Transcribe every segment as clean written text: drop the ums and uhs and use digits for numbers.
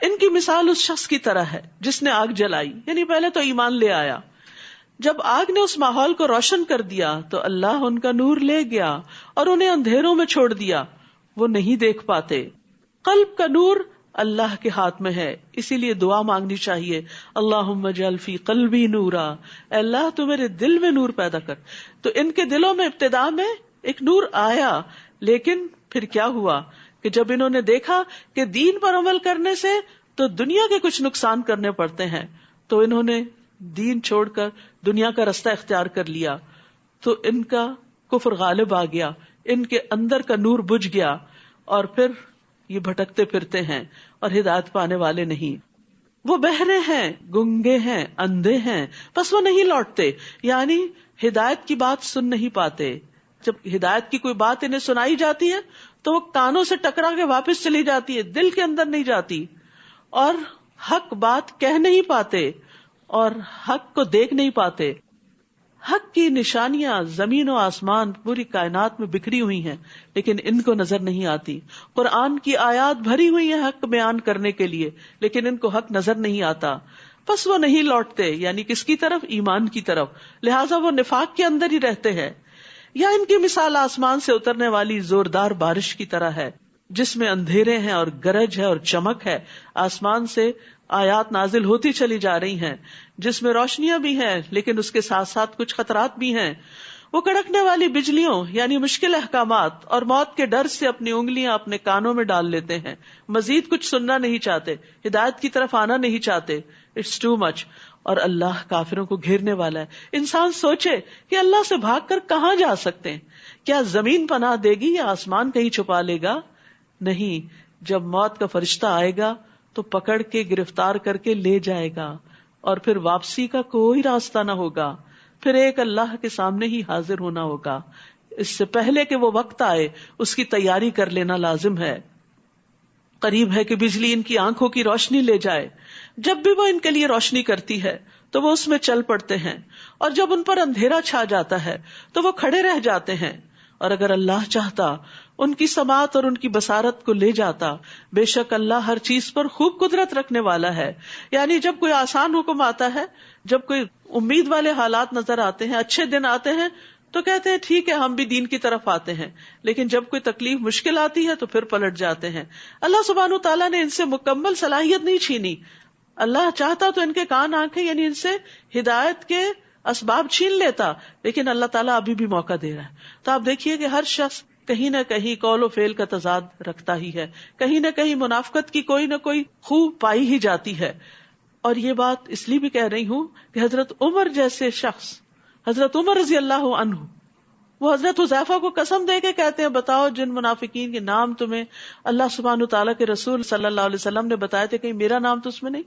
ان کی مثال اس شخص کی طرح ہے جس نے آگ جلائی، یعنی پہلے تو ایمان لے آیا، جب آگ نے اس ماحول کو روشن کر دیا تو اللہ ان کا نور لے گیا اور انہیں اندھیروں میں چھوڑ دیا، وہ نہیں دیکھ پاتے۔ قلب کا نور اللہ کے ہاتھ میں ہے، اسی لیے دعا مانگنی چاہیے، اللہم اجعل فی قلبی نورا، اے اللہ تو میرے دل میں نور پیدا کر۔ تو ان کے دلوں میں ابتدا میں ایک نور آیا، لیکن پھر کیا ہوا کہ جب انہوں نے دیکھا کہ دین پر عمل کرنے سے تو دنیا کے کچھ نقصان کرنے پڑتے ہیں، تو انہوں نے دین چھوڑ کر دنیا کا رستہ اختیار کر لیا، تو ان کا کفر غالب آ گیا، ان کے اندر کا نور بجھ گیا، اور پھر یہ بھٹکتے پھرتے ہیں اور ہدایت پانے والے نہیں۔ وہ بہرے ہیں، گنگے ہیں، اندھے ہیں، بس وہ نہیں لوٹتے، یعنی ہدایت کی بات سن نہیں پاتے۔ جب ہدایت کی کوئی بات انہیں سنائی جاتی ہے تو وہ کانوں سے ٹکرا کے واپس چلی جاتی ہے، دل کے اندر نہیں جاتی، اور حق بات کہہ نہیں پاتے اور حق کو دیکھ نہیں پاتے۔ حق کی نشانیاں زمین و آسمان پوری کائنات میں بکھری ہوئی ہیں، لیکن ان کو نظر نہیں آتی۔ قرآن کی آیات بھری ہوئی ہیں حق بیان کرنے کے لیے، لیکن ان کو حق نظر نہیں آتا، بس وہ نہیں لوٹتے، یعنی کس کی طرف؟ ایمان کی طرف، لہٰذا وہ نفاق کے اندر ہی رہتے ہیں۔ یا ان کی مثال آسمان سے اترنے والی زوردار بارش کی طرح ہے، جس میں اندھیرے ہیں اور گرج ہے اور چمک ہے، آسمان سے آیات نازل ہوتی چلی جا رہی ہیں، جس میں روشنیاں بھی ہیں لیکن اس کے ساتھ ساتھ کچھ خطرات بھی ہیں۔ وہ کڑکنے والی بجلیوں یعنی مشکل احکامات اور موت کے ڈر سے اپنی انگلیاں اپنے کانوں میں ڈال لیتے ہیں، مزید کچھ سننا نہیں چاہتے، ہدایت کی طرف آنا نہیں چاہتے، اٹس ٹو مچ۔ اور اللہ کافروں کو گھیرنے والا ہے۔ انسان سوچے کہ اللہ سے بھاگ کر کہاں جا سکتے ہیں؟ کیا زمین پناہ دے گی یا آسمان کہیں چھپا لے گا؟ نہیں، جب موت کا فرشتہ آئے گا تو پکڑ کے گرفتار کر کے لے جائے گا، اور پھر واپسی کا کوئی راستہ نہ ہوگا، پھر ایک اللہ کے سامنے ہی حاضر ہونا ہوگا۔ اس سے پہلے کہ وہ وقت آئے اس کی تیاری کر لینا لازم ہے۔ قریب ہے کہ بجلی ان کی آنکھوں کی روشنی لے جائے، جب بھی وہ ان کے لیے روشنی کرتی ہے تو وہ اس میں چل پڑتے ہیں، اور جب ان پر اندھیرا چھا جاتا ہے تو وہ کھڑے رہ جاتے ہیں۔ اور اگر اللہ چاہتا ان کی سماعت اور ان کی بصارت کو لے جاتا، بے شک اللہ ہر چیز پر خوب قدرت رکھنے والا ہے۔ یعنی جب کوئی آسان حکم آتا ہے، جب کوئی امید والے حالات نظر آتے ہیں، اچھے دن آتے ہیں، تو کہتے ہیں ٹھیک ہے ہم بھی دین کی طرف آتے ہیں، لیکن جب کوئی تکلیف مشکل آتی ہے تو پھر پلٹ جاتے ہیں۔ اللہ سبحانہ تعالیٰ نے ان سے مکمل صلاحیت نہیں چھینی، اللہ چاہتا تو ان کے کان آنکھیں یعنی ان سے ہدایت کے اسباب چھین لیتا، لیکن اللہ تعالیٰ ابھی بھی موقع دے رہا ہے۔ تو آپ دیکھیے کہ ہر شخص کہیں نہ کہیں قول و فعل کا تضاد رکھتا ہی ہے، کہیں نہ کہیں منافقت کی کوئی نہ کوئی خوب پائی ہی جاتی ہے۔ اور یہ بات اس لیے بھی کہہ رہی ہوں کہ حضرت عمر جیسے شخص، حضرت عمر رضی اللہ عنہ، وہ حضرت حذیفہ کو قسم دے کے کہتے ہیں بتاؤ جن منافقین کے نام تمہیں اللہ سبحانہ تعالیٰ کے رسول صلی اللہ علیہ وسلم نے بتایا تھے، کہیں میرا نام تو اس میں نہیں،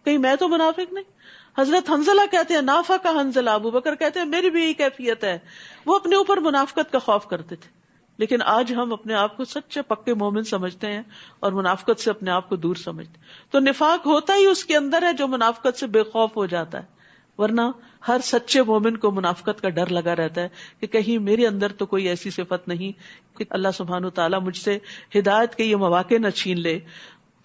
کہیں میں تو منافق نہیں۔ حضرت حنظلہ کہتے ہیں نافق حنظلہ، ابو بکر کہتے ہیں میری بھی یہی کیفیت ہے۔ وہ اپنے اوپر منافقت کا خوف کرتے تھے، لیکن آج ہم اپنے آپ کو سچے پکے مومن سمجھتے ہیں اور منافقت سے اپنے آپ کو دور سمجھتے ہیں۔ تو نفاق ہوتا ہی اس کے اندر ہے جو منافقت سے بے خوف ہو جاتا ہے، ورنہ ہر سچے مومن کو منافقت کا ڈر لگا رہتا ہے کہ کہیں میرے اندر تو کوئی ایسی صفت نہیں کہ اللہ سبحانہ تعالیٰ مجھ سے ہدایت کے یہ مواقع نہ چھین لے۔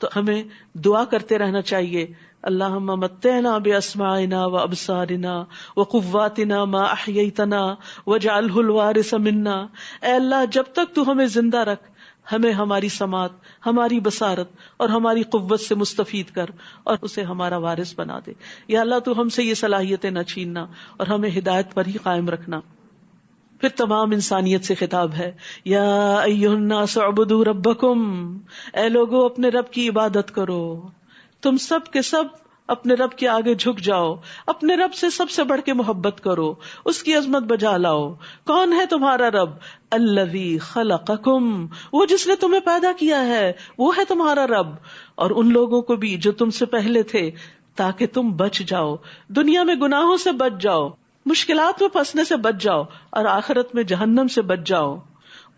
تو ہمیں دعا کرتے رہنا چاہیے، اللہم متعنا باسماعنا وابصارنا وقواتنا ما احییتنا واجعلہ الوارث منا۔ اے اللہ جب تک تو ہمیں زندہ رکھ، ہمیں ہماری سماعت، ہماری بصارت اور ہماری قوت سے مستفید کر اور اسے ہمارا وارث بنا دے۔ یا اللہ تو ہم سے یہ صلاحیتیں نہ چھیننا اور ہمیں ہدایت پر ہی قائم رکھنا۔ پھر تمام انسانیت سے خطاب ہے، یا ایھا الناس اعبدوا ربکم، اے لوگو اپنے رب کی عبادت کرو۔ تم سب کے سب اپنے رب کے آگے جھک جاؤ، اپنے رب سے سب سے بڑھ کے محبت کرو، اس کی عظمت بجا لاؤ۔ کون ہے تمہارا رب؟ الذی خلقکم، وہ جس نے تمہیں پیدا کیا ہے، وہ ہے تمہارا رب، اور ان لوگوں کو بھی جو تم سے پہلے تھے، تاکہ تم بچ جاؤ، دنیا میں گناہوں سے بچ جاؤ، مشکلات میں پھنسنے سے بچ جاؤ، اور آخرت میں جہنم سے بچ جاؤ۔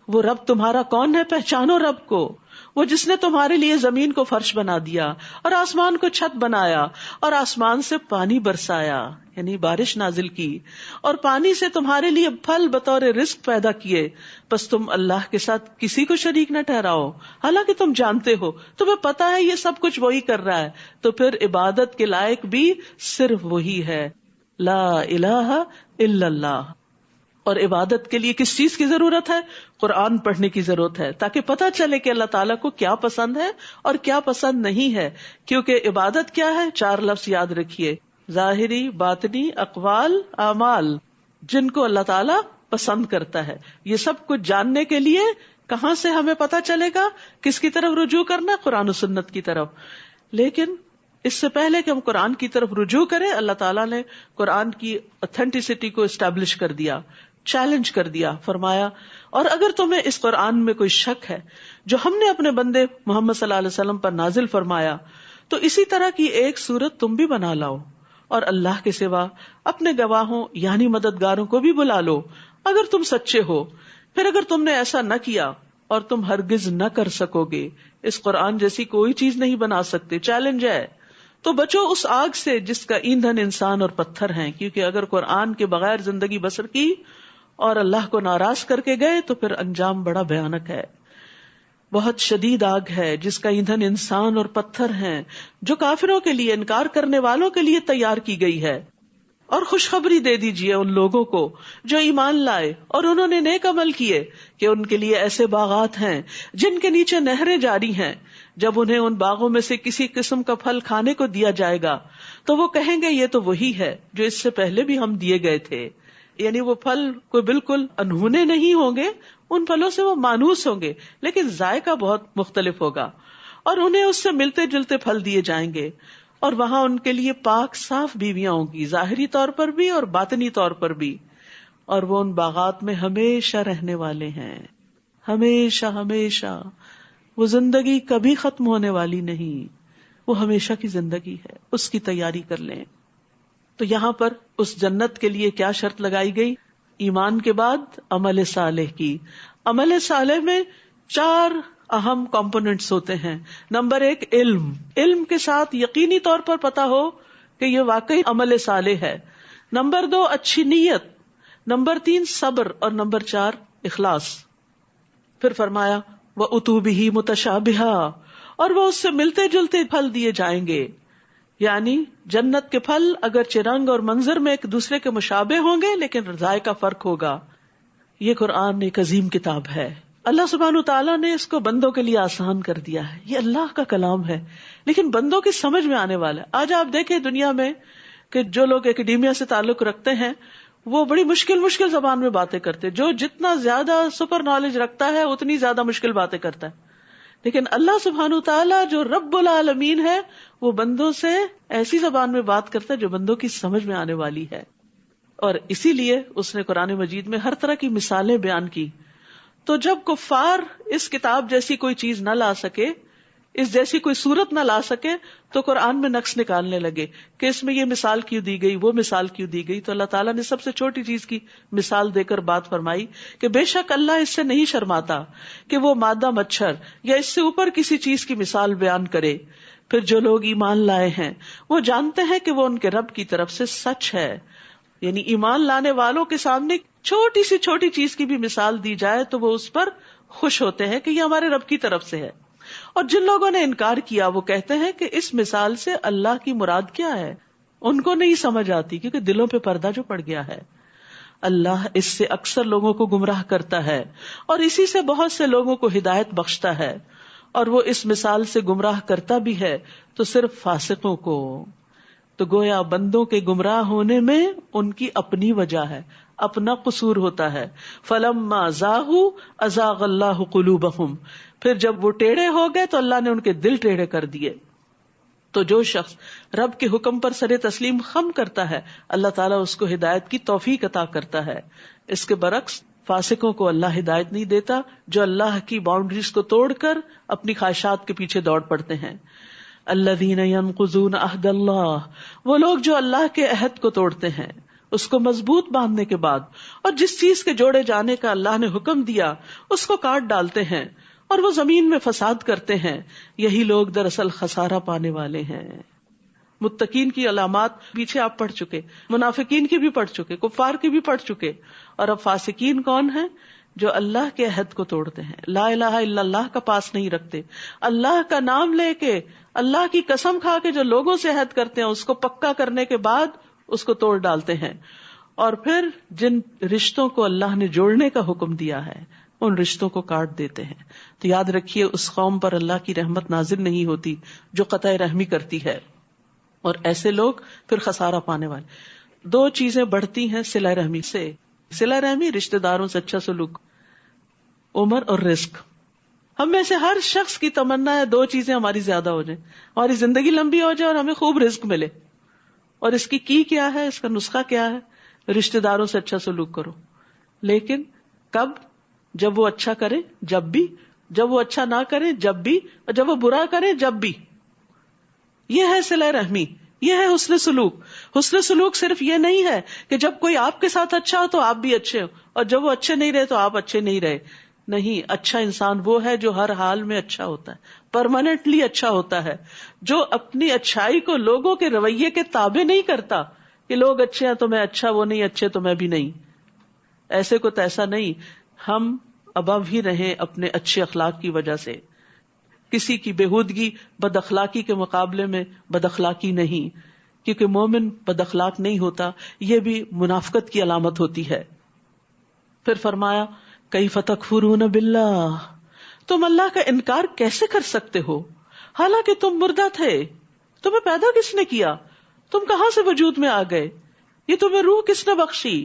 وہ رب تمہارا کون ہے؟ پہچانو رب کو، وہ جس نے تمہارے لیے زمین کو فرش بنا دیا اور آسمان کو چھت بنایا اور آسمان سے پانی برسایا یعنی بارش نازل کی اور پانی سے تمہارے لیے پھل بطور رزق پیدا کیے، پس تم اللہ کے ساتھ کسی کو شریک نہ ٹھہراؤ، حالانکہ تم جانتے ہو، تمہیں پتا ہے یہ سب کچھ وہی کر رہا ہے، تو پھر عبادت کے لائق بھی صرف وہی ہے، لا الہ الا اللہ۔ اور عبادت کے لیے کس چیز کی ضرورت ہے؟ قرآن پڑھنے کی ضرورت ہے، تاکہ پتہ چلے کہ اللہ تعالیٰ کو کیا پسند ہے اور کیا پسند نہیں ہے۔ کیونکہ عبادت کیا ہے؟ 4 لفظ یاد رکھیے، ظاہری، باطنی، اقوال، اعمال، جن کو اللہ تعالیٰ پسند کرتا ہے۔ یہ سب کچھ جاننے کے لیے کہاں سے ہمیں پتہ چلے گا؟ کس کی طرف رجوع کرنا؟ قرآن و سنت کی طرف۔ لیکن اس سے پہلے کہ ہم قرآن کی طرف رجوع کریں، اللہ تعالیٰ نے قرآن کی اتھینٹسٹی کو اسٹیبلش کر دیا، چیلنج کر دیا، فرمایا اور اگر تمہیں اس قرآن میں کوئی شک ہے جو ہم نے اپنے بندے محمد صلی اللہ علیہ وسلم پر نازل فرمایا، تو اسی طرح کی ایک سورت تم بھی بنا لاؤ اور اللہ کے سوا اپنے گواہوں یعنی مددگاروں کو بھی بلا لو اگر تم سچے ہو۔ پھر اگر تم نے ایسا نہ کیا اور تم ہرگز نہ کر سکو گے، اس قرآن جیسی کوئی چیز نہیں بنا سکتے، چیلنج ہے، تو بچو اس آگ سے جس کا ایندھن انسان اور پتھر ہیں، کیونکہ اگر قرآن کے بغیر زندگی بسر کی اور اللہ کو ناراض کر کے گئے تو پھر انجام بڑا بھیانک ہے۔ بہت شدید آگ ہے جس کا ایندھن انسان اور پتھر ہیں، جو کافروں کے لیے، انکار کرنے والوں کے لیے تیار کی گئی ہے۔ اور خوشخبری دے دیجئے ان لوگوں کو جو ایمان لائے اور انہوں نے نیک عمل کیے کہ ان کے لیے ایسے باغات ہیں جن کے نیچے نہریں جاری ہیں، جب انہیں ان باغوں میں سے کسی قسم کا پھل کھانے کو دیا جائے گا تو وہ کہیں گے یہ تو وہی ہے جو اس سے پہلے بھی ہم دیے گئے تھے۔ یعنی وہ پھل کوئی بالکل انہونے نہیں ہوں گے، ان پھلوں سے وہ مانوس ہوں گے لیکن ذائقہ بہت مختلف ہوگا، اور انہیں اس سے ملتے جلتے پھل دیے جائیں گے، اور وہاں ان کے لیے پاک صاف بیویاں ہوں گی، ظاہری طور پر بھی اور باطنی طور پر بھی، اور وہ ان باغات میں ہمیشہ رہنے والے ہیں، ہمیشہ ہمیشہ۔ وہ زندگی کبھی ختم ہونے والی نہیں، وہ ہمیشہ کی زندگی ہے، اس کی تیاری کر لیں۔ تو یہاں پر اس جنت کے لیے کیا شرط لگائی گئی؟ ایمان کے بعد عمل صالح کی۔ عمل صالح میں 4 اہم کمپوننٹس ہوتے ہیں۔ نمبر 1 علم، علم کے ساتھ یقینی طور پر پتا ہو کہ یہ واقعی عمل صالح ہے۔ نمبر 2 اچھی نیت، نمبر 3 صبر، اور نمبر 4 اخلاص۔ پھر فرمایا وَأُتُوا بِهِ مُتَشَابِهًا، اور وہ اس سے ملتے جلتے پھل دیے جائیں گے، یعنی جنت کے پھل اگرچہ رنگ اور منظر میں ایک دوسرے کے مشابہ ہوں گے لیکن ذائقہ فرق ہوگا۔ یہ قرآن ایک عظیم کتاب ہے، اللہ سبحانہ تعالیٰ نے اس کو بندوں کے لیے آسان کر دیا ہے، یہ اللہ کا کلام ہے لیکن بندوں کی سمجھ میں آنے والا ہے۔ آج آپ دیکھیں دنیا میں کہ جو لوگ اکیڈیمیا سے تعلق رکھتے ہیں وہ بڑی مشکل زبان میں باتیں کرتے، جو جتنا زیادہ سپر نالج رکھتا ہے اتنی زیادہ مشکل باتیں کرتا ہے، لیکن اللہ سبحانہ تعالیٰ جو رب العالمین ہے وہ بندوں سے ایسی زبان میں بات کرتا ہے جو بندوں کی سمجھ میں آنے والی ہے، اور اسی لیے اس نے قرآن مجید میں ہر طرح کی مثالیں بیان کی۔ تو جب کفار اس کتاب جیسی کوئی چیز نہ لا سکے، اس جیسی کوئی صورت نہ لا سکے، تو قرآن میں نقص نکالنے لگے کہ اس میں یہ مثال کیوں دی گئی، وہ مثال کیوں دی گئی۔ تو اللہ تعالیٰ نے سب سے چھوٹی چیز کی مثال دے کر بات فرمائی کہ بے شک اللہ اس سے نہیں شرماتا کہ وہ مادہ مچھر یا اس سے اوپر کسی چیز کی مثال بیان کرے۔ پھر جو لوگ ایمان لائے ہیں وہ جانتے ہیں کہ وہ ان کے رب کی طرف سے سچ ہے، یعنی ایمان لانے والوں کے سامنے چھوٹی سی چھوٹی چیز کی بھی مثال دی جائے تو وہ اس پر خوش ہوتے ہیں کہ یہ ہمارے رب کی طرف سے ہے۔ اور جن لوگوں نے انکار کیا وہ کہتے ہیں کہ اس مثال سے اللہ کی مراد کیا ہے، ان کو نہیں سمجھ آتی کیونکہ دلوں پہ پردہ جو پڑ گیا ہے۔ اللہ اس سے اکثر لوگوں کو گمراہ کرتا ہے اور اسی سے بہت سے لوگوں کو ہدایت بخشتا ہے، اور وہ اس مثال سے گمراہ کرتا بھی ہے تو صرف فاسقوں کو۔ تو گویا بندوں کے گمراہ ہونے میں ان کی اپنی وجہ ہے، اپنا قصور ہوتا ہے۔ فَلَمَّا زَاغُوا أَزَاغَ اللَّهُ قُلُوبَهُمْ، پھر جب وہ ٹیڑھے ہو گئے تو اللہ نے ان کے دل ٹیڑھے کر دیے۔ تو جو شخص رب کے حکم پر سر تسلیم خم کرتا ہے اللہ تعالیٰ اس کو ہدایت کی توفیق عطا کرتا ہے۔ اس کے برعکس فاسقوں کو اللہ ہدایت نہیں دیتا، جو اللہ کی باؤنڈریز کو توڑ کر اپنی خواہشات کے پیچھے دوڑ پڑتے ہیں۔ الذین ینقضون عہد اللہ، وہ لوگ جو اللہ کے عہد کو توڑتے ہیں، اس کو مضبوط باندھنے کے بعد، اور جس چیز کے جوڑے جانے کا اللہ نے حکم دیا اس کو کاٹ ڈالتے ہیں، اور وہ زمین میں فساد کرتے ہیں، یہی لوگ دراصل خسارہ پانے والے ہیں۔ متقین کی علامات پیچھے آپ پڑھ چکے، منافقین کی بھی پڑھ چکے، کفار کی بھی پڑھ چکے، اور اب فاسقین کون ہیں؟ جو اللہ کے عہد کو توڑتے ہیں، لا الہ الا اللہ کا پاس نہیں رکھتے، اللہ کا نام لے کے، اللہ کی قسم کھا کے جو لوگوں سے عہد کرتے ہیں اس کو پکا کرنے کے بعد اس کو توڑ ڈالتے ہیں، اور پھر جن رشتوں کو اللہ نے جوڑنے کا حکم دیا ہے ان رشتوں کو کاٹ دیتے ہیں۔ تو یاد رکھیے اس قوم پر اللہ کی رحمت نازل نہیں ہوتی جو قطع رحمی کرتی ہے، اور ایسے لوگ پھر خسارہ پانے والے۔ دو چیزیں بڑھتی ہیں صلہ رحمی سے، صلہ رحمی، رشتہ داروں سے اچھا سلوک، عمر اور رزق۔ ہم میں سے ہر شخص کی تمنا ہے دو چیزیں ہماری زیادہ ہو جائیں، ہماری زندگی لمبی ہو جائے اور ہمیں خوب رزق ملے۔ اور اس کی کیا ہے، اس کا نسخہ کیا ہے؟ رشتہ داروں سے اچھا سلوک کرو۔ لیکن کب؟ جب وہ اچھا کرے جب بھی، جب وہ اچھا نہ کرے جب بھی، اور جب وہ برا کرے جب بھی۔ یہ ہے صلہ رحمی، یہ ہے حسن سلوک۔ حسن سلوک صرف یہ نہیں ہے کہ جب کوئی آپ کے ساتھ اچھا ہو تو آپ بھی اچھے ہو، اور جب وہ اچھے نہیں رہے تو آپ اچھے نہیں رہے۔ نہیں، اچھا انسان وہ ہے جو ہر حال میں اچھا ہوتا ہے، پرماننٹلی اچھا ہوتا ہے، جو اپنی اچھائی کو لوگوں کے رویے کے تابع نہیں کرتا کہ لوگ اچھے ہیں تو میں اچھا، وہ نہیں اچھے تو میں بھی نہیں۔ ایسے کو تیسا نہیں، ہم ابو ہی رہیں اپنے اچھے اخلاق کی وجہ سے۔ کسی کی بےہودگی بد اخلاقی کے مقابلے میں بد اخلاقی نہیں، کیونکہ مومن بد اخلاق نہیں ہوتا، یہ بھی منافقت کی علامت ہوتی ہے۔ پھر فرمایا کیف تکفرون باللہ، تم اللہ کا انکار کیسے کر سکتے ہو حالانکہ تم مردہ تھے؟ تمہیں پیدا کس نے کیا؟ تم کہاں سے وجود میں آ گئے؟ یہ تمہیں روح کس نے بخشی؟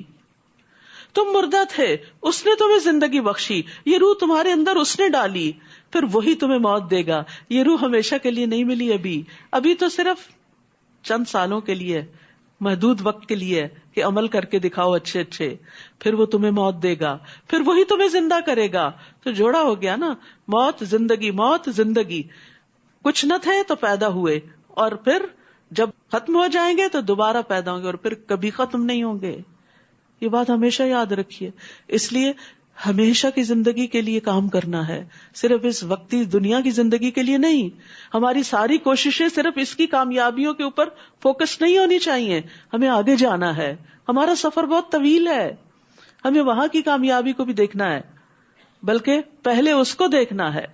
تم مردہ تھے، اس نے تمہیں زندگی بخشی، یہ روح تمہارے اندر اس نے ڈالی، پھر وہی تمہیں موت دے گا۔ یہ روح ہمیشہ کے لیے نہیں ملی، ابھی تو صرف چند سالوں کے لیے، محدود وقت کے لیے کہ عمل کر کے دکھاؤ اچھے اچھے، پھر وہ تمہیں موت دے گا، پھر وہی تمہیں زندہ کرے گا۔ تو جوڑا ہو گیا نا، موت زندگی، موت زندگی۔ کچھ نہ تھے تو پیدا ہوئے، اور پھر جب ختم ہو جائیں گے تو دوبارہ پیدا ہوں گے، اور پھر کبھی ختم نہیں ہوں گے۔ یہ بات ہمیشہ یاد رکھیے۔ اس لیے ہمیشہ کی زندگی کے لیے کام کرنا ہے، صرف اس وقتی دنیا کی زندگی کے لیے نہیں۔ ہماری ساری کوششیں صرف اس کی کامیابیوں کے اوپر فوکس نہیں ہونی چاہیے، ہمیں آگے جانا ہے، ہمارا سفر بہت طویل ہے، ہمیں وہاں کی کامیابی کو بھی دیکھنا ہے، بلکہ پہلے اس کو دیکھنا ہے،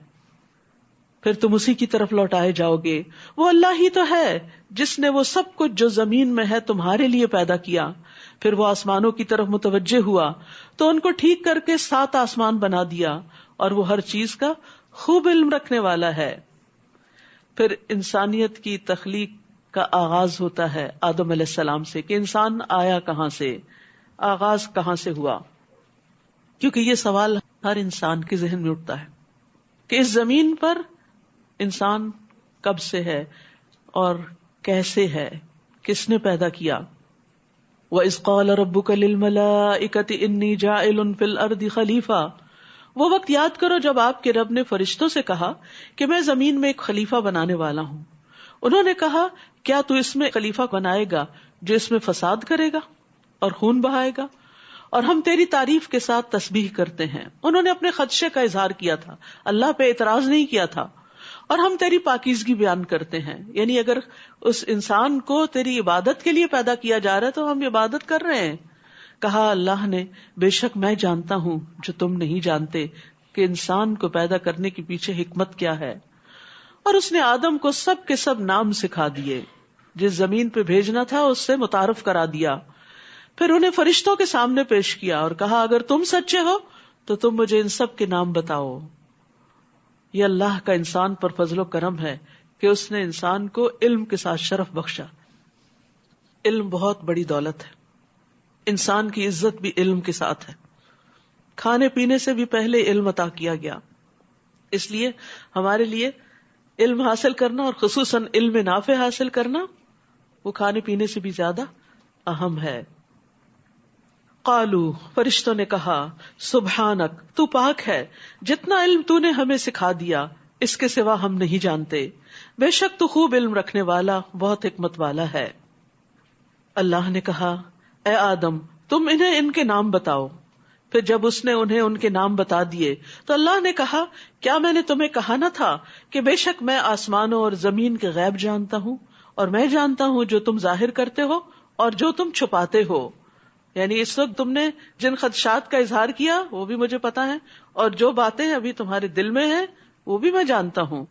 پھر تم اسی کی طرف لوٹائے جاؤ گے۔ وہ اللہ ہی تو ہے جس نے وہ سب کچھ جو زمین میں ہے تمہارے لیے پیدا کیا۔ پھر وہ آسمانوں کی طرف متوجہ ہوا تو ان کو ٹھیک کر کے 7 آسمان بنا دیا، اور وہ ہر چیز کا خوب علم رکھنے والا ہے۔ پھر انسانیت کی تخلیق کا آغاز ہوتا ہے آدم علیہ السلام سے، کہ انسان آیا کہاں سے، آغاز کہاں سے ہوا، کیونکہ یہ سوال ہر انسان کے ذہن میں اٹھتا ہے کہ اس زمین پر انسان کب سے ہے اور کیسے ہے، کس نے پیدا کیا۔ وَإِذْ قَالَ رَبُّكَ لِلْمَلَائِكَةِ إِنِّي جَاعِلٌ فِي الْأَرْضِ خَلِيفَةً، وہ وقت یاد کرو جب آپ کے رب نے فرشتوں سے کہا کہ میں زمین میں ایک خلیفہ بنانے والا ہوں۔ انہوں نے کہا کیا تو اس میں خلیفہ بنائے گا جو اس میں فساد کرے گا اور خون بہائے گا؟ اور ہم تیری تعریف کے ساتھ تسبیح کرتے ہیں۔ انہوں نے اپنے خدشے کا اظہار کیا تھا، اللہ پہ اعتراض نہیں کیا تھا۔ اور ہم تیری پاکیزگی بیان کرتے ہیں، یعنی اگر اس انسان کو تیری عبادت کے لیے پیدا کیا جا رہا ہے تو ہم عبادت کر رہے ہیں۔ کہا اللہ نے بے شک میں جانتا ہوں جو تم نہیں جانتے، کہ انسان کو پیدا کرنے کے پیچھے حکمت کیا ہے۔ اور اس نے آدم کو سب کے سب نام سکھا دیے، جس زمین پہ بھیجنا تھا اس سے متعارف کرا دیا۔ پھر انہیں فرشتوں کے سامنے پیش کیا اور کہا اگر تم سچے ہو تو تم مجھے ان سب کے نام بتاؤ۔ یہ اللہ کا انسان پر فضل و کرم ہے کہ اس نے انسان کو علم کے ساتھ شرف بخشا۔ علم بہت بڑی دولت ہے، انسان کی عزت بھی علم کے ساتھ ہے۔ کھانے پینے سے بھی پہلے علم عطا کیا گیا، اس لیے ہمارے لیے علم حاصل کرنا اور خصوصاً علم نافع حاصل کرنا وہ کھانے پینے سے بھی زیادہ اہم ہے۔ قالو، فرشتوں نے کہا سبحانک، تو پاک ہے، جتنا علم تو نے ہمیں سکھا دیا اس کے سوا ہم نہیں جانتے، بے شک تو خوب علم رکھنے والا بہت حکمت والا ہے۔ اللہ نے کہا اے آدم تم انہیں ان کے نام بتاؤ۔ پھر جب اس نے انہیں ان کے نام بتا دیے تو اللہ نے کہا کیا میں نے تمہیں کہا نہ تھا کہ بے شک میں آسمانوں اور زمین کے غیب جانتا ہوں، اور میں جانتا ہوں جو تم ظاہر کرتے ہو اور جو تم چھپاتے ہو. یعنی اس وقت تم نے جن خدشات کا اظہار کیا وہ بھی مجھے پتا ہے، اور جو باتیں ابھی تمہارے دل میں ہیں وہ بھی میں جانتا ہوں.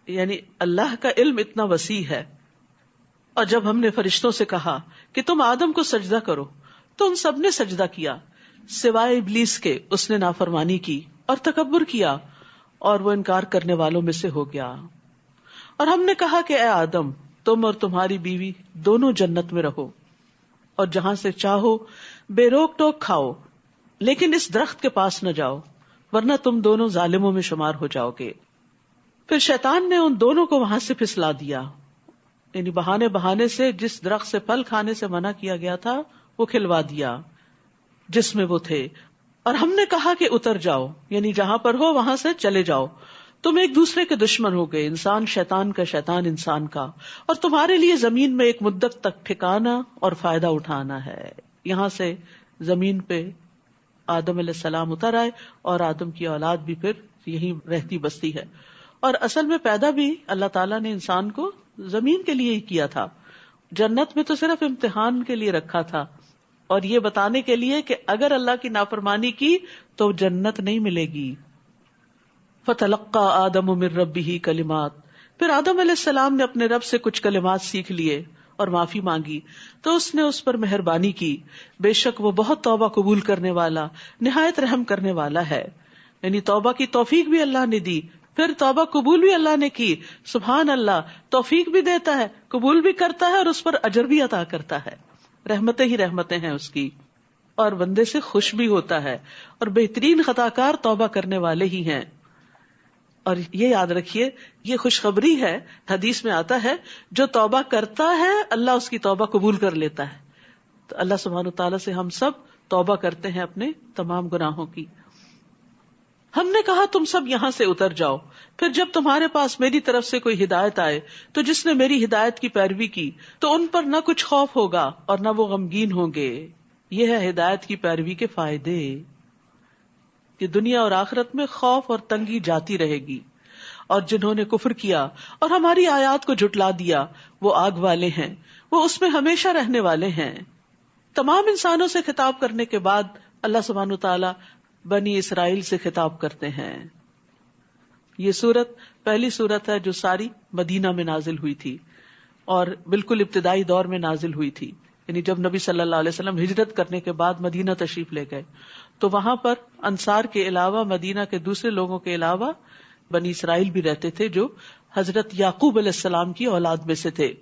یعنی اللہ کا علم اتنا وسیع ہے. اور جب ہم نے فرشتوں سے کہا کہ تم آدم کو سجدہ کرو تو ان سب نے سجدہ کیا سوائے ابلیس کے، اس نے نافرمانی کی اور تکبر کیا اور وہ انکار کرنے والوں میں سے ہو گیا. اور ہم نے کہا کہ اے آدم تم اور تمہاری بیوی دونوں جنت میں رہو اور جہاں سے چاہو بے روک ٹوک کھاؤ، لیکن اس درخت کے پاس نہ جاؤ ورنہ تم دونوں ظالموں میں شمار ہو جاؤ گے. پھر شیطان نے ان دونوں کو وہاں سے پھسلا دیا، یعنی بہانے سے جس درخت سے پھل کھانے سے منع کیا گیا تھا وہ کھلوا دیا جس میں وہ تھے. اور ہم نے کہا کہ اتر جاؤ، یعنی جہاں پر ہو وہاں سے چلے جاؤ، تم ایک دوسرے کے دشمن ہو گئے، انسان شیطان کا، شیطان انسان کا، اور تمہارے لیے زمین میں ایک مدت تک ٹھکانا اور فائدہ اٹھانا ہے. یہاں سے زمین پہ آدم علیہ السلام اتر آئے اور آدم کی اولاد بھی پھر یہی رہتی بستی ہے. اور اصل میں پیدا بھی اللہ تعالیٰ نے انسان کو زمین کے لیے ہی کیا تھا. جنت میں تو صرف امتحان کے لیے رکھا تھا اور یہ بتانے کے لیے کہ اگر اللہ کی نافرمانی کی تو جنت نہیں ملے گی. فَتَلَقَّى آدَمُ مِن رَبِّهِ کلمات، پھر آدم علیہ السلام نے اپنے رب سے کچھ کلمات سیکھ لیے اور معافی مانگی تو اس نے اس پر مہربانی کی، بے شک وہ بہت توبہ قبول کرنے والا نہایت رحم کرنے والا ہے. یعنی توبہ کی توفیق بھی اللہ نے دی، پھر توبہ قبول بھی اللہ نے کی. سبحان اللہ، توفیق بھی دیتا ہے، قبول بھی کرتا ہے اور اس پر اجر بھی عطا کرتا ہے. رحمتیں ہی رحمتیں ہیں اس کی، اور بندے سے خوش بھی ہوتا ہے. اور بہترین خطاکار توبہ کرنے والے ہی ہیں. اور یہ یاد رکھیے، یہ خوشخبری ہے، حدیث میں آتا ہے جو توبہ کرتا ہے اللہ اس کی توبہ قبول کر لیتا ہے. تو اللہ سبحانہ وتعالیٰ سے ہم سب توبہ کرتے ہیں اپنے تمام گناہوں کی. ہم نے کہا تم سب یہاں سے اتر جاؤ، پھر جب تمہارے پاس میری طرف سے کوئی ہدایت آئے تو جس نے میری ہدایت کی پیروی کی تو ان پر نہ کچھ خوف ہوگا اور نہ وہ غمگین ہوں گے. یہ ہے ہدایت کی پیروی کے فائدے کہ دنیا اور آخرت میں خوف اور تنگی جاتی رہے گی. اور جنہوں نے کفر کیا اور ہماری آیات کو جھٹلا دیا وہ آگ والے ہیں، وہ اس میں ہمیشہ رہنے والے ہیں. تمام انسانوں سے خطاب کرنے کے بعد اللہ سبحانہ وتعالی بنی اسرائیل سے خطاب کرتے ہیں. یہ سورت پہلی سورت ہے جو ساری مدینہ میں نازل ہوئی تھی اور بالکل ابتدائی دور میں نازل ہوئی تھی. یعنی جب نبی صلی اللہ علیہ وسلم ہجرت کرنے کے بعد مدینہ تشریف لے گئے تو وہاں پر انصار کے علاوہ مدینہ کے دوسرے لوگوں کے علاوہ بنی اسرائیل بھی رہتے تھے جو حضرت یعقوب علیہ السلام کی اولاد میں سے تھے.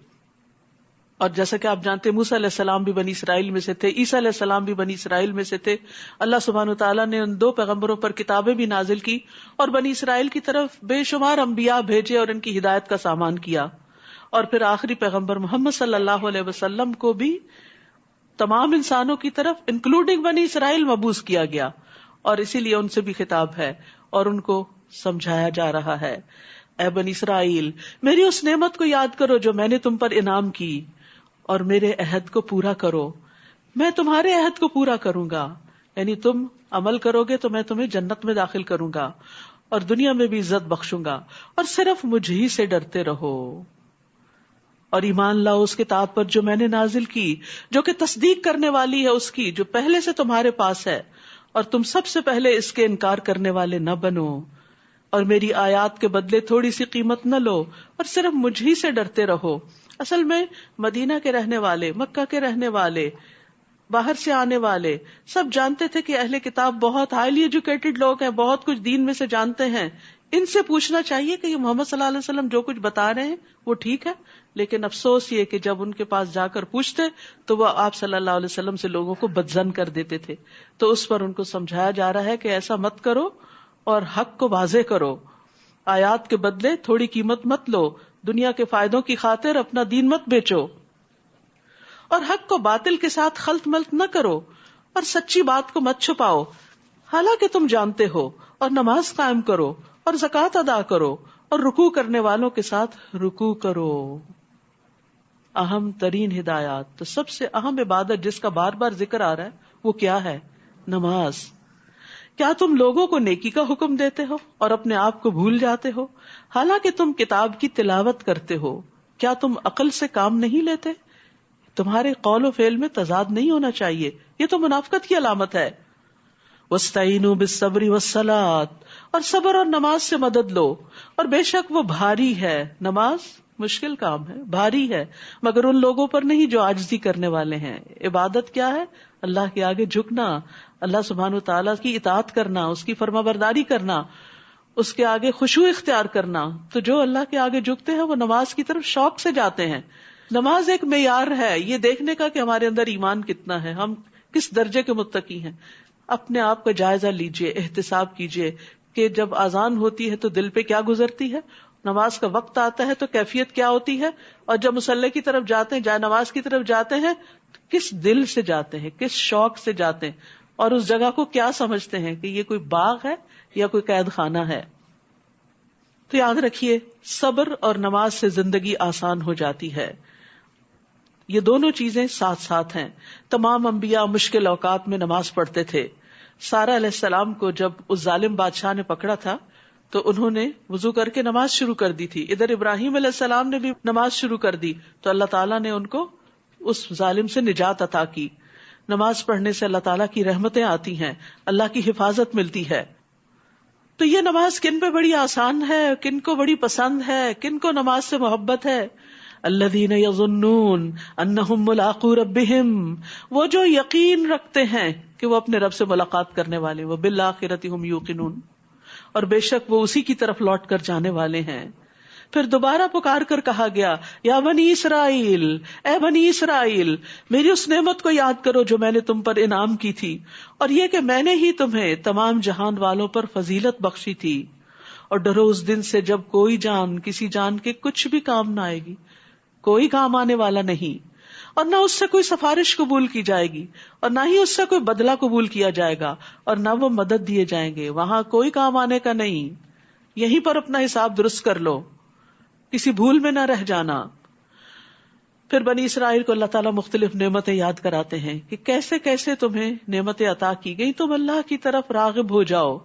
اور جیسا کہ آپ جانتے موسیٰ علیہ السلام بھی بنی اسرائیل میں سے تھے، عیسیٰ علیہ السلام بھی بنی اسرائیل میں سے تھے. اللہ سبحانہ وتعالیٰ نے ان دو پیغمبروں پر کتابیں بھی نازل کی اور بنی اسرائیل کی طرف بے شمار انبیاء بھیجے اور ان کی ہدایت کا سامان کیا. اور پھر آخری پیغمبر محمد صلی اللہ علیہ وسلم کو بھی تمام انسانوں کی طرف انکلوڈنگ بنی اسرائیل مبعوث کیا گیا، اور اسی لیے ان سے بھی خطاب ہے اور ان کو سمجھایا جا رہا ہے اے بنی اسرائیل میری اس نعمت کو یاد کرو جو میں نے تم پر انعام کی، اور میرے عہد کو پورا کرو، میں تمہارے عہد کو پورا کروں گا. یعنی تم عمل کرو گے تو میں تمہیں جنت میں داخل کروں گا اور دنیا میں بھی عزت بخشوں گا، اور صرف مجھ ہی سے ڈرتے رہو اور ایمان لاؤ اس کتاب پر جو میں نے نازل کی، جو کہ تصدیق کرنے والی ہے اس کی جو پہلے سے تمہارے پاس ہے، اور تم سب سے پہلے اس کے انکار کرنے والے نہ بنو، اور میری آیات کے بدلے تھوڑی سی قیمت نہ لو اور صرف مجھ ہی سے ڈرتے رہو. اصل میں مدینہ کے رہنے والے، مکہ کے رہنے والے، باہر سے آنے والے سب جانتے تھے کہ اہل کتاب بہت ہائیلی ایجوکیٹڈ لوگ ہیں، بہت کچھ دین میں سے جانتے ہیں. ان سے پوچھنا چاہیے کہ یہ محمد صلی اللہ علیہ وسلم جو کچھ بتا رہے ہیں وہ ٹھیک ہے. لیکن افسوس یہ کہ جب ان کے پاس جا کر پوچھتے تو وہ آپ صلی اللہ علیہ وسلم سے لوگوں کو بدظن کر دیتے تھے. تو اس پر ان کو سمجھایا جا رہا ہے کہ ایسا مت کرو اور حق کو واضح کرو، آیات کے بدلے تھوڑی قیمت مت لو، دنیا کے فائدوں کی خاطر اپنا دین مت بیچو، اور حق کو باطل کے ساتھ خلط ملط نہ کرو، اور سچی بات کو مت چھپاؤ حالانکہ تم جانتے ہو، اور نماز قائم کرو اور زکوٰۃ ادا کرو اور رکوع کرنے والوں کے ساتھ رکوع کرو. اہم ترین ہدایات. تو سب سے اہم عبادت جس کا بار بار ذکر آ رہا ہے وہ کیا ہے؟ نماز. کیا تم لوگوں کو نیکی کا حکم دیتے ہو اور اپنے آپ کو بھول جاتے ہو، حالانکہ تم کتاب کی تلاوت کرتے ہو؟ کیا تم عقل سے کام نہیں لیتے؟ تمہارے قول و فعل میں تضاد نہیں ہونا چاہیے، یہ تو منافقت کی علامت ہے۔ وَاسْتَعِینُوا بِالصَّبْرِ وَالصَّلَاةِ، اور صبر اور نماز سے مدد لو، اور بے شک وہ بھاری ہے، نماز مشکل کام ہے، بھاری ہے، مگر ان لوگوں پر نہیں جو عاجزی کرنے والے ہیں۔ عبادت کیا ہے؟ اللہ کے آگے جھکنا، اللہ سبحانہ وتعالیٰ کی اطاعت کرنا، اس کی فرما برداری کرنا، اس کے آگے خشوع اختیار کرنا۔ تو جو اللہ کے آگے جھکتے ہیں وہ نماز کی طرف شوق سے جاتے ہیں۔ نماز ایک معیار ہے یہ دیکھنے کا کہ ہمارے اندر ایمان کتنا ہے، ہم کس درجے کے متقی ہیں۔ اپنے آپ کا جائزہ لیجئے، احتساب کیجئے کہ جب اذان ہوتی ہے تو دل پہ کیا گزرتی ہے، نماز کا وقت آتا ہے تو کیفیت کیا ہوتی ہے، اور جب مصلی کی طرف جاتے ہیں، جائے نماز کی طرف جاتے ہیں، کس دل سے جاتے ہیں، کس شوق سے جاتے ہیں، اور اس جگہ کو کیا سمجھتے ہیں کہ یہ کوئی باغ ہے یا کوئی قید خانہ ہے۔ تو یاد رکھیے، صبر اور نماز سے زندگی آسان ہو جاتی ہے۔ یہ دونوں چیزیں ساتھ ساتھ ہیں۔ تمام انبیاء مشکل اوقات میں نماز پڑھتے تھے۔ سارہ علیہ السلام کو جب اس ظالم بادشاہ نے پکڑا تھا تو انہوں نے وضو کر کے نماز شروع کر دی تھی۔ ادھر ابراہیم علیہ السلام نے بھی نماز شروع کر دی تو اللہ تعالیٰ نے ان کو اس ظالم سے نجات عطا کی۔ نماز پڑھنے سے اللہ تعالیٰ کی رحمتیں آتی ہیں، اللہ کی حفاظت ملتی ہے۔ تو یہ نماز کن پہ بڑی آسان ہے، کن کو بڑی پسند ہے، کن کو نماز سے محبت ہے؟ الذین یظنون انہم ملاقو ربہم، وہ جو یقین رکھتے ہیں کہ وہ اپنے رب سے ملاقات کرنے والے، وہ بالآخرۃ ہم یوقنون، اور بے شک وہ اسی کی طرف لوٹ کر جانے والے ہیں۔ پھر دوبارہ پکار کر کہا گیا، یا بنی اسرائیل، اے بنی اسرائیل، میری اس نعمت کو یاد کرو جو میں نے تم پر انعام کی تھی، اور یہ کہ میں نے ہی تمہیں تمام جہان والوں پر فضیلت بخشی تھی، اور ڈرو اس دن سے جب کوئی جان کسی جان کے کچھ بھی کام نہ آئے گی، کوئی کام آنے والا نہیں، اور نہ اس سے کوئی سفارش قبول کی جائے گی، اور نہ ہی اس سے کوئی بدلہ قبول کیا جائے گا، اور نہ وہ مدد دیے جائیں گے۔ وہاں کوئی کام آنے کا نہیں، یہیں پر اپنا حساب درست کر لو، کسی بھول میں نہ رہ جانا۔ پھر بنی اسرائیل کو اللہ تعالیٰ مختلف نعمتیں یاد کراتے ہیں کہ کیسے کیسے تمہیں نعمتیں عطا کی گئی، تم اللہ کی طرف راغب ہو جاؤ۔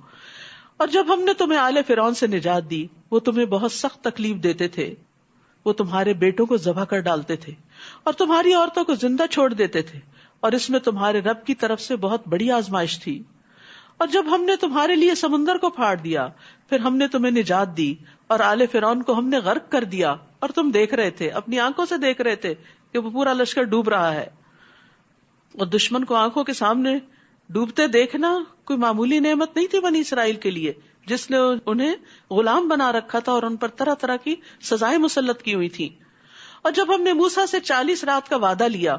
اور جب ہم نے تمہیں آل فرعون سے نجات دی، وہ تمہیں بہت سخت تکلیف دیتے تھے، وہ تمہارے بیٹوں کو ذبح کر ڈالتے تھے اور تمہاری عورتوں کو زندہ چھوڑ دیتے تھے، اور اس میں تمہارے رب کی طرف سے بہت بڑی آزمائش تھی۔ اور جب ہم نے تمہارے لیے سمندر کو پھاڑ دیا، پھر ہم نے تمہیں نجات دی، اور آل فرعون کو ہم نے غرق کر دیا، اور تم دیکھ رہے تھے، اپنی آنکھوں سے دیکھ رہے تھے کہ وہ پورا لشکر ڈوب رہا ہے۔ اور دشمن کو آنکھوں کے سامنے ڈوبتے دیکھنا کوئی معمولی نعمت نہیں تھی بنی اسرائیل کے لیے، جس نے انہیں غلام بنا رکھا تھا اور ان پر طرح طرح کی سزائیں مسلط کی ہوئی تھی۔ اور جب ہم نے موسیٰ سے 40 رات کا وعدہ لیا،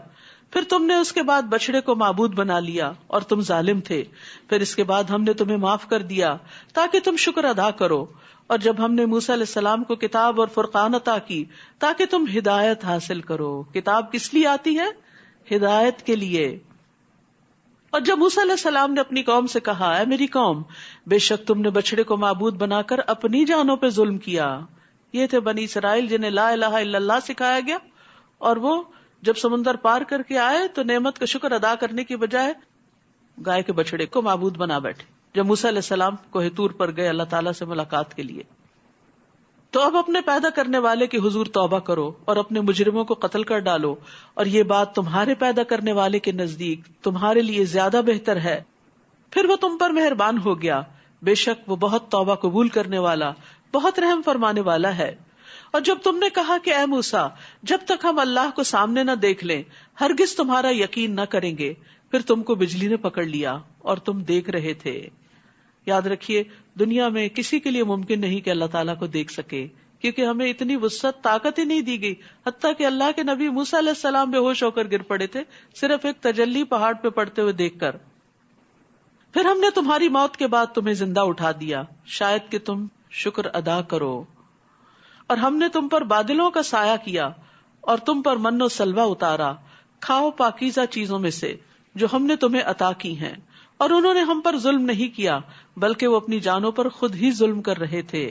پھر تم نے اس کے بعد بچڑے کو معبود بنا لیا اور تم ظالم تھے، پھر اس کے بعد ہم نے تمہیں معاف کر دیا تاکہ تم شکر ادا کرو۔ اور جب ہم نے موسیٰ علیہ السلام کو کتاب اور فرقان عطا کی تاکہ تم ہدایت حاصل کرو۔ کتاب کس لیے آتی ہے؟ ہدایت کے لیے۔ اور جب موسیٰ علیہ السلام نے اپنی قوم سے کہا، اے میری قوم، بے شک تم نے بچڑے کو معبود بنا کر اپنی جانوں پہ ظلم کیا۔ یہ تھے بنی اسرائیل جنہیں لا الہ الا اللہ سکھایا گیا، اور وہ جب سمندر پار کر کے آئے تو نعمت کا شکر ادا کرنے کی بجائے گائے کے بچڑے کو معبود بنا بیٹھے۔ جب موسیٰ علیہ السلام کوہ طور پر گئے اللہ تعالیٰ سے ملاقات کے لیے، تو اب اپنے پیدا کرنے والے کے حضور توبہ کرو اور اپنے مجرموں کو قتل کر ڈالو، اور یہ بات تمہارے پیدا کرنے والے کے نزدیک تمہارے لیے زیادہ بہتر ہے۔ پھر وہ تم پر مہربان ہو گیا، بے شک وہ بہت توبہ قبول کرنے والا، بہت رحم فرمانے والا ہے۔ اور جب تم نے کہا کہ اے موسیٰ، جب تک ہم اللہ کو سامنے نہ دیکھ لیں ہرگز تمہارا یقین نہ کریں گے، پھر تم کو بجلی نے پکڑ لیا اور تم دیکھ رہے تھے۔ یاد رکھیے، دنیا میں کسی کے لیے ممکن نہیں کہ اللہ تعالیٰ کو دیکھ سکے، کیونکہ ہمیں اتنی وسعت طاقت ہی نہیں دی گئی، حتیٰ کہ اللہ کے نبی موسیٰ علیہ السلام بے ہوش ہو کر گر پڑے تھے صرف ایک تجلی پہاڑ پہ پڑتے ہوئے دیکھ کر۔ پھر ہم نے تمہاری موت کے بعد تمہیں زندہ اٹھا دیا شاید کہ تم شکر ادا کرو، اور ہم نے تم پر بادلوں کا سایہ کیا اور تم پر من و سلوہ اتارا، کھاؤ پاکیزہ چیزوں میں سے جو ہم نے تمہیں عطا کی ہیں، اور انہوں نے ہم پر ظلم نہیں کیا بلکہ وہ اپنی جانوں پر خود ہی ظلم کر رہے تھے۔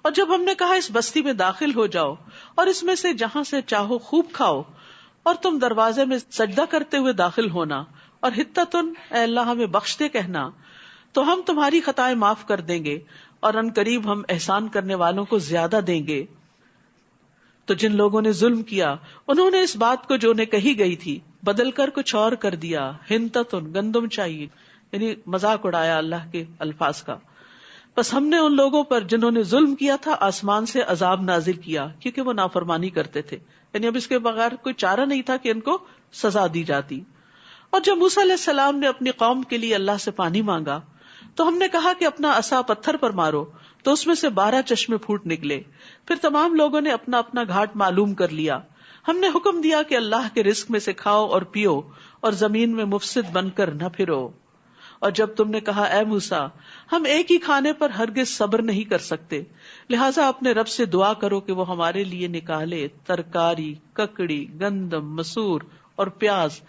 اور جب ہم نے کہا اس بستی میں داخل ہو جاؤ اور اس میں سے جہاں سے چاہو خوب کھاؤ، اور تم دروازے میں سجدہ کرتے ہوئے داخل ہونا، اور حتتن، اے اللہ ہمیں بخش دے کہنا، تو ہم تمہاری خطائیں معاف کر دیں گے اور ان قریب ہم احسان کرنے والوں کو زیادہ دیں گے. تو جن لوگوں نے ظلم کیا انہوں نے اس بات کو جو انہیں کہی گئی تھی بدل کر کچھ اور کر دیا. ہنتتن گندم چاہیے، یعنی مذاق اڑایا اللہ کے الفاظ کا. بس ہم نے ان لوگوں پر جنہوں نے ظلم کیا تھا آسمان سے عذاب نازل کیا، کیونکہ وہ نافرمانی کرتے تھے. یعنی اب اس کے بغیر کوئی چارہ نہیں تھا کہ ان کو سزا دی جاتی. اور جب موسیٰ علیہ السلام نے اپنی قوم کے لیے اللہ سے پانی مانگا تو ہم نے کہا کہ اپنا عصا پتھر پر مارو، تو اس میں سے 12 چشمے پھوٹ نکلے. پھر تمام لوگوں نے اپنا اپنا گھاٹ معلوم کر لیا. ہم نے حکم دیا کہ اللہ کے رزق میں سے کھاؤ اور پیو اور زمین میں مفسد بن کر نہ پھرو. اور جب تم نے کہا اے موسیٰ ہم ایک ہی کھانے پر ہرگز صبر نہیں کر سکتے، لہٰذا اپنے رب سے دعا کرو کہ وہ ہمارے لیے نکالے ترکاری، ککڑی، گندم، مسور اور پیاز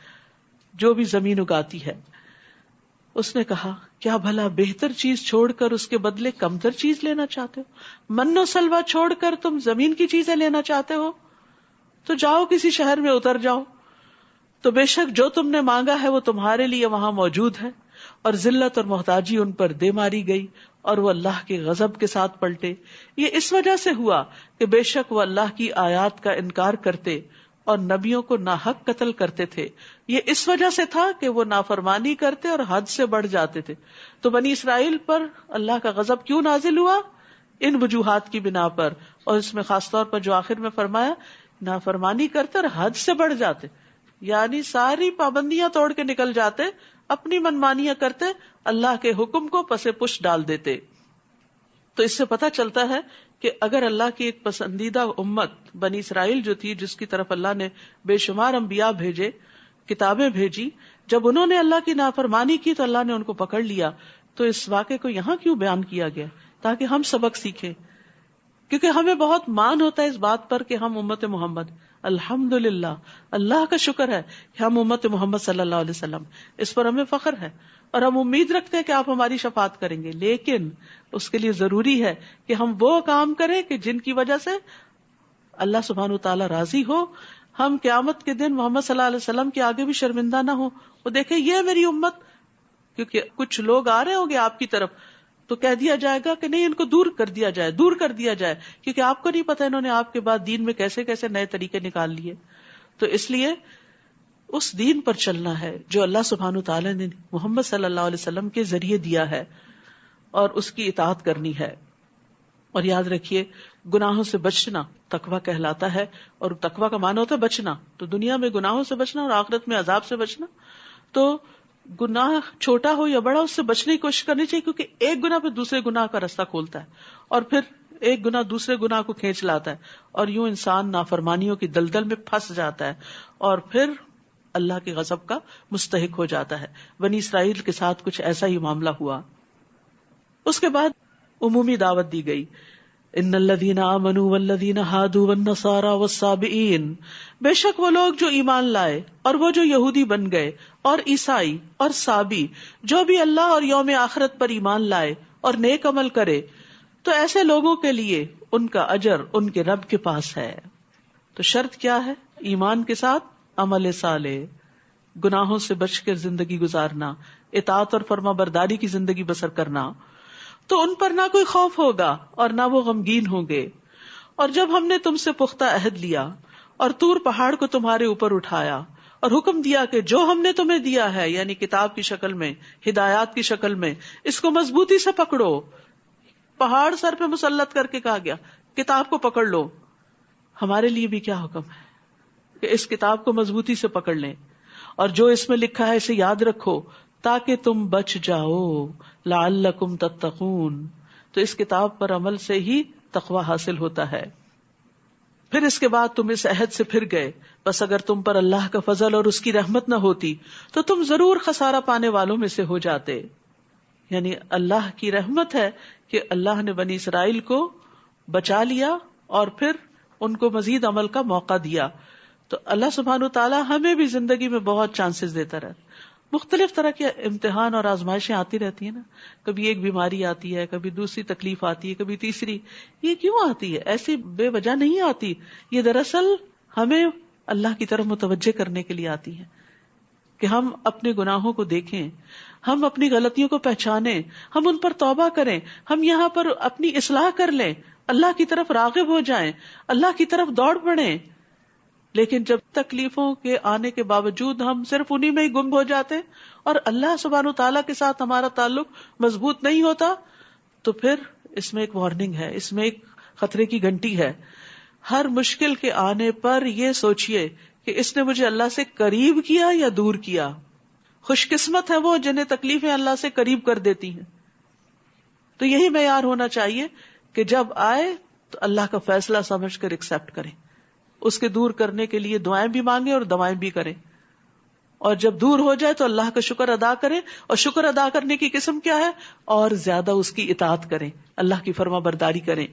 جو بھی زمین اگاتی ہے. اس نے کہا کیا بھلا بہتر چیز چھوڑ کر اس کے بدلے کمتر چیز لینا چاہتے ہو؟ من و سلوہ چھوڑ کر تم زمین کی چیزیں لینا چاہتے ہو؟ تو جاؤ کسی شہر میں اتر جاؤ، تو بے شک جو تم نے مانگا ہے وہ تمہارے لیے وہاں موجود ہے. اور ذلت اور محتاجی ان پر دے ماری گئی اور وہ اللہ کے غضب کے ساتھ پلٹے. یہ اس وجہ سے ہوا کہ بے شک وہ اللہ کی آیات کا انکار کرتے اور نبیوں کو ناحق قتل کرتے تھے. یہ اس وجہ سے تھا کہ وہ نافرمانی کرتے اور حد سے بڑھ جاتے تھے. تو بنی اسرائیل پر اللہ کا غضب کیوں نازل ہوا؟ ان وجوہات کی بنا پر. اور اس میں خاص طور پر جو آخر میں فرمایا نافرمانی کرتے اور حد سے بڑھ جاتے، یعنی ساری پابندیاں توڑ کے نکل جاتے، اپنی منمانیاں کرتے، اللہ کے حکم کو پسے پش ڈال دیتے. تو اس سے پتہ چلتا ہے کہ اگر اللہ کی ایک پسندیدہ امت بنی اسرائیل جو تھی، جس کی طرف اللہ نے بے شمار انبیاء بھیجے، کتابیں بھیجی، جب انہوں نے اللہ کی نافرمانی کی تو اللہ نے ان کو پکڑ لیا. تو اس واقعے کو یہاں کیوں بیان کیا گیا؟ تاکہ ہم سبق سیکھیں، کیونکہ ہمیں بہت مان ہوتا ہے اس بات پر کہ ہم امت محمد، الحمدللہ، اللہ کا شکر ہے کہ ہم امت محمد صلی اللہ علیہ وسلم، اس پر ہمیں فخر ہے اور ہم امید رکھتے ہیں کہ آپ ہماری شفاعت کریں گے. لیکن اس کے لیے ضروری ہے کہ ہم وہ کام کریں کہ جن کی وجہ سے اللہ سبحانہ وتعالی راضی ہو. ہم قیامت کے دن محمد صلی اللہ علیہ وسلم کے آگے بھی شرمندہ نہ ہو. وہ دیکھیں یہ میری امت، کیونکہ کچھ لوگ آ رہے ہوں گے آپ کی طرف تو کہہ دیا جائے گا کہ نہیں ان کو دور کر دیا جائے کیونکہ آپ کو نہیں پتا انہوں نے آپ کے بعد دین میں کیسے کیسے نئے طریقے نکال لیے. تو اس لیے اس دین پر چلنا ہے جو اللہ سبحانہ وتعالی نے محمد صلی اللہ علیہ وسلم کے ذریعے دیا ہے، اور اس کی اطاعت کرنی ہے. اور یاد رکھیے گناہوں سے بچنا تقویٰ کہلاتا ہے، اور تقویٰ کا معنی ہوتا ہے بچنا. تو دنیا میں گناہوں سے بچنا اور آخرت میں عذاب سے بچنا. تو گناہ چھوٹا ہو یا بڑا اس سے بچنے کی کوشش کرنی چاہیے، کیونکہ ایک گناہ پہ دوسرے گناہ کا راستہ کھولتا ہے، اور پھر ایک گناہ دوسرے گناہ کو کھینچ لاتا ہے، اور یوں انسان نافرمانیوں کی دلدل میں پھنس جاتا ہے اور پھر اللہ کے غضب کا مستحق ہو جاتا ہے. بنی اسرائیل کے ساتھ کچھ ایسا ہی معاملہ ہوا. اس کے بعد عمومی دعوت دی گئی، ان الذین آمنوا والذین ہادوا والنصارى والصابئین، بے شک وہ لوگ جو ایمان لائے اور وہ جو یہودی بن گئے اور عیسائی اور صابی، جو بھی اللہ اور یوم آخرت پر ایمان لائے اور نیک عمل کرے، تو ایسے لوگوں کے لیے ان کا اجر ان کے رب کے پاس ہے. تو شرط کیا ہے؟ ایمان کے ساتھ عمل صالح، گناہوں سے بچ کر زندگی گزارنا، اطاعت اور فرما برداری کی زندگی بسر کرنا. تو ان پر نہ کوئی خوف ہوگا اور نہ وہ غمگین ہوں گے. اور جب ہم نے تم سے پختہ عہد لیا اور طور پہاڑ کو تمہارے اوپر اٹھایا اور حکم دیا کہ جو ہم نے تمہیں دیا ہے، یعنی کتاب کی شکل میں، ہدایات کی شکل میں، اس کو مضبوطی سے پکڑو. پہاڑ سر پہ مسلط کر کے کہا گیا کتاب کو پکڑ لو. ہمارے لیے بھی کیا حکم ہے کہ اس کتاب کو مضبوطی سے پکڑ لیں، اور جو اس میں لکھا ہے اسے یاد رکھو تاکہ تم بچ جاؤ، لعلکم تتقون. تو اس کتاب پر عمل سے ہی تقوی حاصل ہوتا ہے. پھر اس کے بعد تم اس عہد سے پھر گئے، بس اگر تم پر اللہ کا فضل اور اس کی رحمت نہ ہوتی تو تم ضرور خسارہ پانے والوں میں سے ہو جاتے. یعنی اللہ کی رحمت ہے کہ اللہ نے بنی اسرائیل کو بچا لیا اور پھر ان کو مزید عمل کا موقع دیا. تو اللہ سبحانہ وتعالی ہمیں بھی زندگی میں بہت چانسز دیتا رہتا. مختلف طرح کے امتحان اور آزمائشیں آتی رہتی ہیں نا، کبھی ایک بیماری آتی ہے، کبھی دوسری تکلیف آتی ہے، کبھی تیسری. یہ کیوں آتی ہے؟ ایسی بے وجہ نہیں آتی. یہ دراصل ہمیں اللہ کی طرف متوجہ کرنے کے لیے آتی ہے کہ ہم اپنے گناہوں کو دیکھیں، ہم اپنی غلطیوں کو پہچانیں، ہم ان پر توبہ کریں، ہم یہاں پر اپنی اصلاح کر لیں، اللہ کی طرف راغب ہو جائیں، اللہ کی طرف دوڑ پڑیں. لیکن جب تکلیفوں کے آنے کے باوجود ہم صرف انہی میں ہی گم ہو جاتے اور اللہ سبحانہ و تعالیٰ کے ساتھ ہمارا تعلق مضبوط نہیں ہوتا، تو پھر اس میں ایک وارننگ ہے، اس میں ایک خطرے کی گھنٹی ہے. ہر مشکل کے آنے پر یہ سوچئے کہ اس نے مجھے اللہ سے قریب کیا یا دور کیا. خوش قسمت ہے وہ جنہیں تکلیفیں اللہ سے قریب کر دیتی ہیں. تو یہی معیار ہونا چاہیے کہ جب آئے تو اللہ کا فیصلہ سمجھ کر ایکسپٹ کریں، اس کے دور کرنے کے لیے دعائیں بھی مانگیں اور دوائیں بھی کریں، اور جب دور ہو جائے تو اللہ کا شکر ادا کریں. اور شکر ادا کرنے کی قسم کیا ہے؟ اور زیادہ اس کی اطاعت کریں، اللہ کی فرما برداری کریں.